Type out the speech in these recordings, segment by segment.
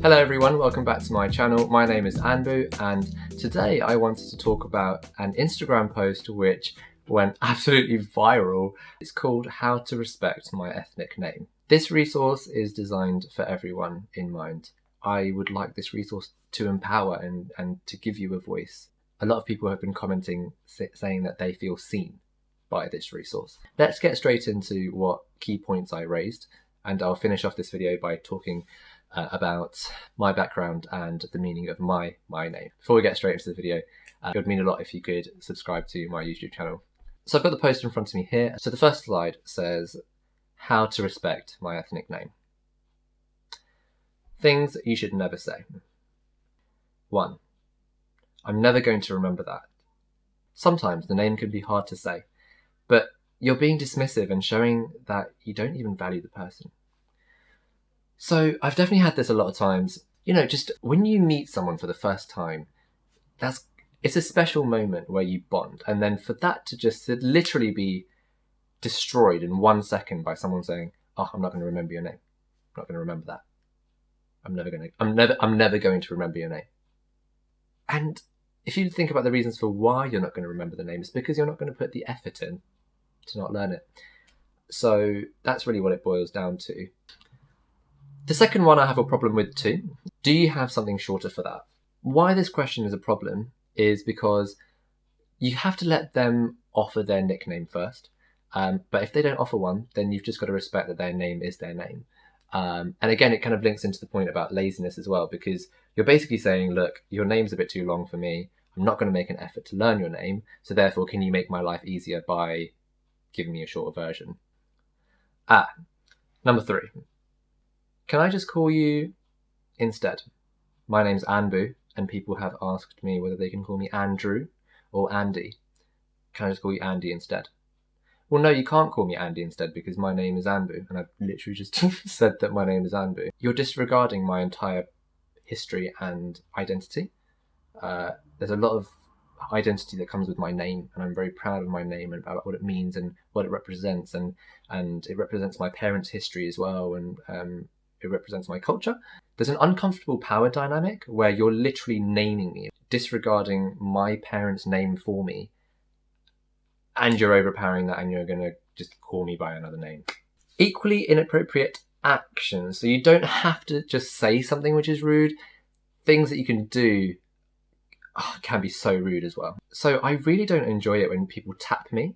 Hello everyone, welcome back to my channel. My name is Anpu and today I wanted to talk about an Instagram post which went absolutely viral. It's called How to Respect My Ethnic Name. This resource is designed for everyone in mind. I would like this resource to empower and to give you a voice. A lot of people have been commenting saying that they feel seen by this resource. Let's get straight into what key points I raised, and I'll finish off this video by talking about my background and the meaning of my name. Before we get straight into the video, it would mean a lot if you could subscribe to my YouTube channel. So I've got the post in front of me here. So the first slide says, how to respect my ethnic name. Things you should never say. 1. I'm never going to remember that. Sometimes the name can be hard to say, but you're being dismissive and showing that you don't even value the person. So I've definitely had this a lot of times. You know, just when you meet someone for the first time, it's a special moment where you bond. And then for that to just literally be destroyed in 1 second by someone saying, oh, I'm not going to remember your name. I'm not going to remember that. I'm never going to remember your name. And if you think about the reasons for why you're not going to remember the name, it's because you're not going to put the effort in to not learn it. So that's really what it boils down to. The second one I have a problem with too. Do you have something shorter for that? Why this question is a problem is because you have to let them offer their nickname first. But if they don't offer one, then you've just got to respect that their name is their name. And again, it kind of links into the point about laziness as well, because you're basically saying, look, your name's a bit too long for me. I'm not going to make an effort to learn your name. So therefore, can you make my life easier by giving me a shorter version? Number 3. Can I just call you instead? My name's Anpu, and people have asked me whether they can call me Andrew or Andy. Can I just call you Andy instead? Well, no, you can't call me Andy instead because my name is Anpu, and I've literally just said that my name is Anpu. You're disregarding my entire history and identity. There's a lot of identity that comes with my name, and I'm very proud of my name and about what it means and what it represents, and it represents my parents' history as well, and it represents my culture. There's an uncomfortable power dynamic where you're literally naming me, disregarding my parents' name for me, and you're overpowering that and you're going to just call me by another name. Equally inappropriate actions. So you don't have to just say something which is rude. Things that you can do can be so rude as well. So I really don't enjoy it when people tap me.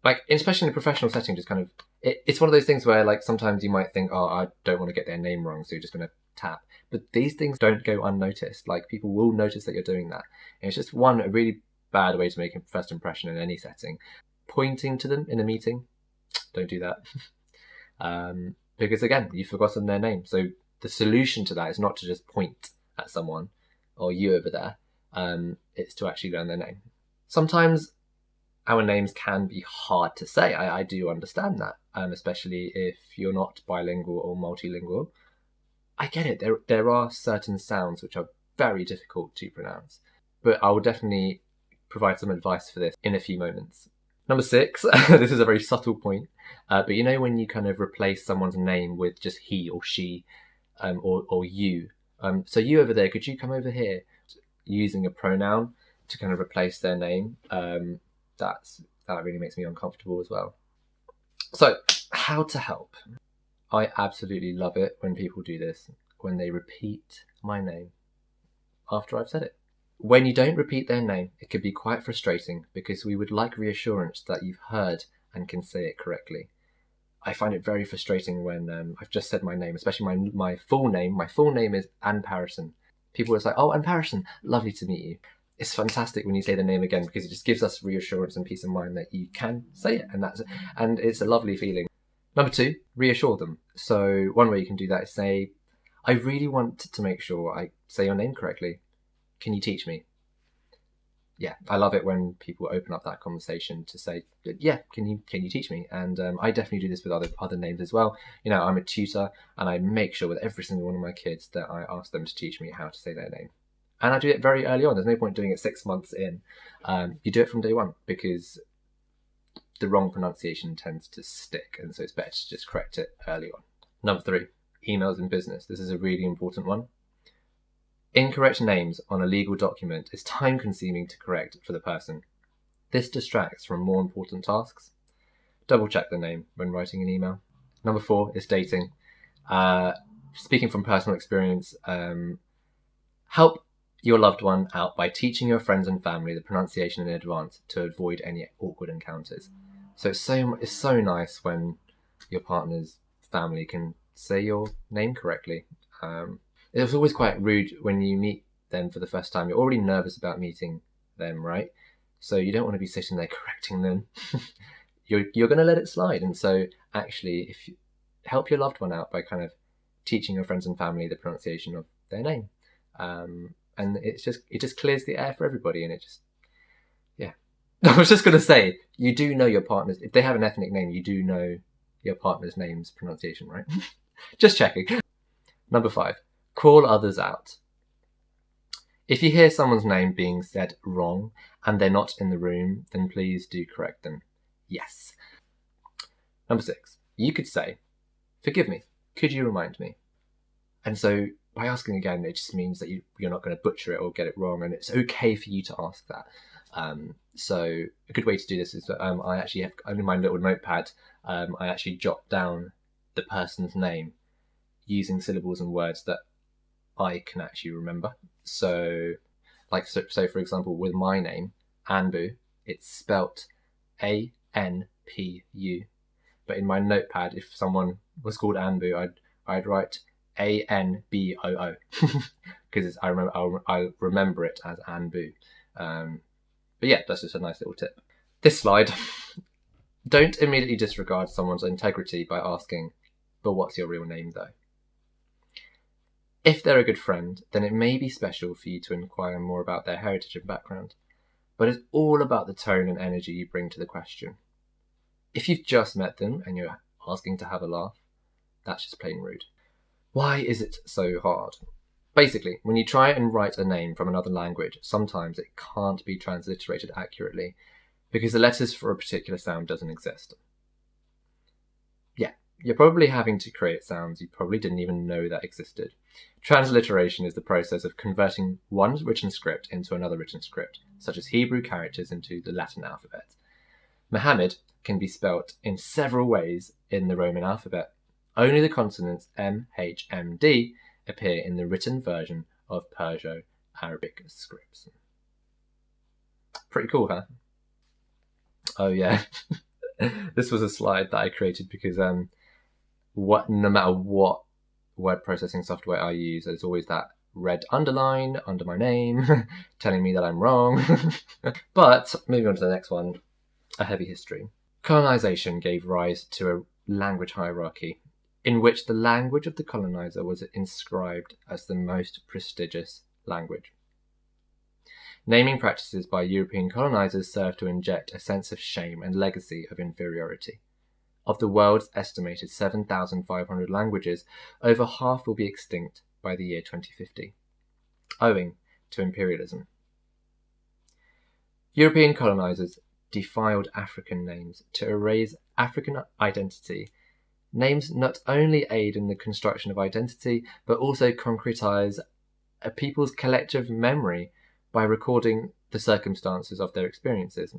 Like, especially in a professional setting, just kind of, it's one of those things where, like, sometimes you might think, oh, I don't want to get their name wrong, so you're just going to tap. But these things don't go unnoticed. Like, people will notice that you're doing that. And it's just a really bad way to make a first impression in any setting. Pointing to them in a meeting, don't do that. Because, again, you've forgotten their name. So the solution to that is not to just point at someone or you over there. It's to actually learn their name. Sometimes our names can be hard to say. I do understand that, especially if you're not bilingual or multilingual. I get it. There are certain sounds which are very difficult to pronounce, but I will definitely provide some advice for this in a few moments. Number 6, this is a very subtle point, but you know when you kind of replace someone's name with just he or she, or you. So you over there, could you come over here? Using a pronoun to kind of replace their name. That really makes me uncomfortable as well. So, how to help? I absolutely love it when people do this, when they repeat my name after I've said it. When you don't repeat their name, it can be quite frustrating because we would like reassurance that you've heard and can say it correctly. I find it very frustrating when I've just said my name, especially my full name. My full name is Anparison. People are like, oh, Anparison, lovely to meet you. It's fantastic when you say the name again because it just gives us reassurance and peace of mind that you can say it, and it's a lovely feeling. Number 2, reassure them. So one way you can do that is say, I really want to make sure I say your name correctly. Can you teach me? Yeah, I love it when people open up that conversation to say, yeah, can you teach me? And I definitely do this with other names as well. You know, I'm a tutor and I make sure with every single one of my kids that I ask them to teach me how to say their name. And I do it very early on. There's no point doing it 6 months in. You do it from day one because the wrong pronunciation tends to stick. And so it's better to just correct it early on. Number 3, emails in business. This is a really important one. Incorrect names on a legal document is time-consuming to correct for the person. This distracts from more important tasks. Double check the name when writing an email. Number 4 is dating. Speaking from personal experience, help your loved one out by teaching your friends and family the pronunciation in advance to avoid any awkward encounters. So it's so nice when your partner's family can say your name correctly. It was always quite rude when you meet them for the first time. You're already nervous about meeting them, right? So you don't want to be sitting there correcting them. You're going to let it slide. And so actually, if you help your loved one out by kind of teaching your friends and family the pronunciation of their name, and it just clears the air for everybody. And it just, yeah. I was just going to say, you do know your partner's, if they have an ethnic name, you do know your partner's name's pronunciation, right? Just checking. Number 5, call others out. If you hear someone's name being said wrong and they're not in the room, then please do correct them. Yes. Number 6, you could say, forgive me, could you remind me? And so by asking again, it just means that you're not going to butcher it or get it wrong, and it's okay for you to ask that. So a good way to do this is that I actually have, in my little notepad, I actually jot down the person's name using syllables and words that I can actually remember. So for example, with my name, Anpu, it's spelt A-N-P-U. But in my notepad, if someone was called Anpu, I'd write A-N-B-O-O because I remember it as Anpu. But yeah, that's just a nice little tip. This slide, don't immediately disregard someone's integrity by asking, but what's your real name though? If they're a good friend, then it may be special for you to inquire more about their heritage and background, but it's all about the tone and energy you bring to the question. If you've just met them and you're asking to have a laugh, that's just plain rude. Why is it so hard? Basically, when you try and write a name from another language, sometimes it can't be transliterated accurately because the letters for a particular sound doesn't exist. Yeah, you're probably having to create sounds you probably didn't even know that existed. Transliteration is the process of converting one written script into another written script, such as Hebrew characters into the Latin alphabet. Muhammad can be spelt in several ways in the Roman alphabet. Only the consonants M, H, M, D appear in the written version of Perso-Arabic scripts. Pretty cool, huh? Oh yeah, this was a slide that I created because no matter what word processing software I use, there's always that red underline under my name telling me that I'm wrong. But moving on to the next one, a heavy history. Colonization gave rise to a language hierarchy in which the language of the colonizer was inscribed as the most prestigious language. Naming practices by European colonizers served to inject a sense of shame and legacy of inferiority. Of the world's estimated 7,500 languages, over half will be extinct by the year 2050, owing to imperialism. European colonizers defiled African names to erase African identity. Names not only aid in the construction of identity, but also concretize a people's collective memory by recording the circumstances of their experiences.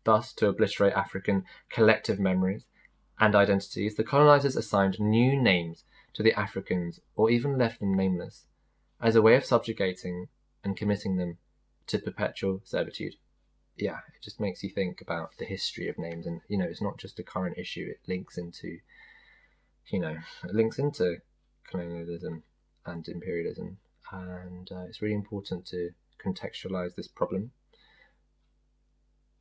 Thus, to obliterate African collective memories and identities, the colonizers assigned new names to the Africans or even left them nameless, as a way of subjugating and committing them to perpetual servitude. Yeah, it just makes you think about the history of names, and it's not just a current issue, it links into colonialism and imperialism, and it's really important to contextualize this problem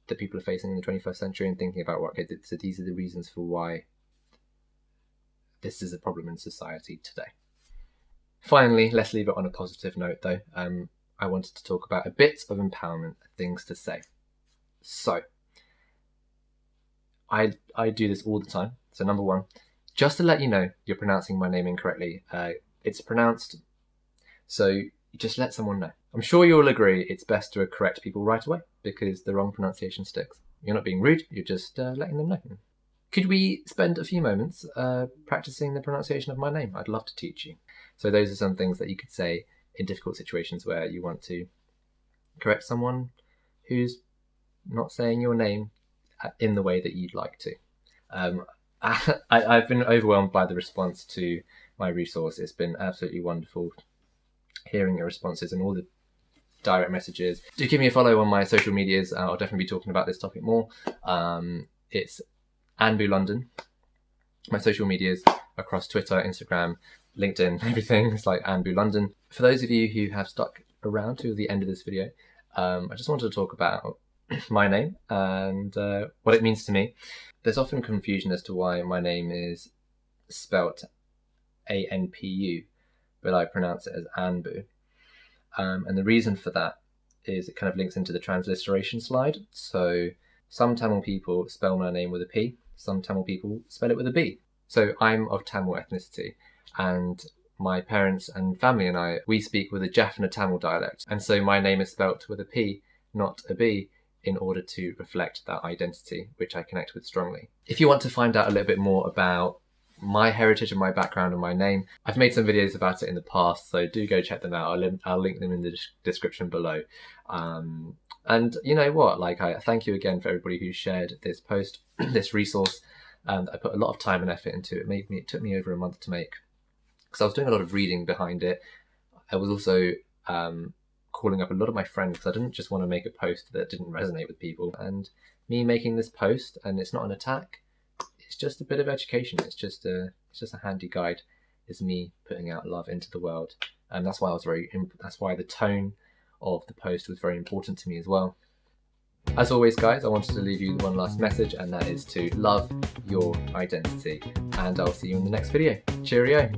that people are facing in the 21st century and thinking about, so these are the reasons for why this is a problem in society today. Finally, let's leave it on a positive note though. I wanted to talk about a bit of empowerment, things to say. So, I do this all the time. So number 1, just to let you know you're pronouncing my name incorrectly. It's pronounced, so just let someone know. I'm sure you'll agree it's best to correct people right away because the wrong pronunciation sticks. You're not being rude, you're just letting them know. Could we spend a few moments practicing the pronunciation of my name? I'd love to teach you. So those are some things that you could say in difficult situations where you want to correct someone who's not saying your name in the way that you'd like to. I've been overwhelmed by the response to my resource. It's been absolutely wonderful hearing your responses and all the direct messages. Do give me a follow on my social medias. I'll definitely be talking about this topic more. It's Anpu London. My social medias across Twitter, Instagram, LinkedIn, everything is like Anpu London. For those of you who have stuck around to the end of this video, I just wanted to talk about my name and what it means to me. There's often confusion as to why my name is spelt Anpu, but I pronounce it as Anpu. And the reason for that is it kind of links into the transliteration slide. So some Tamil people spell my name with a P, some Tamil people spell it with a B. So I'm of Tamil ethnicity, and my parents and family and I, we speak with a Jaffna Tamil dialect. And so my name is spelt with a P, not a B, in order to reflect that identity, which I connect with strongly. If you want to find out a little bit more about my heritage and my background and my name, I've made some videos about it in the past, so do go check them out. I'll link them in the description below. And you know what, like, I thank you again for everybody who shared this post, this resource. I put a lot of time and effort into it. It took me over a month to make, because I was doing a lot of reading behind it. I was also calling up a lot of my friends, because I didn't just want to make a post that didn't resonate with people. And me making this post, and it's not an attack, it's just a bit of education. It's just a handy guide. It's me putting out love into the world, and that's why that's why the tone of the post was very important to me as well. As always, guys, I wanted to leave you one last message, and that is to love your identity. And I'll see you in the next video. Cheerio.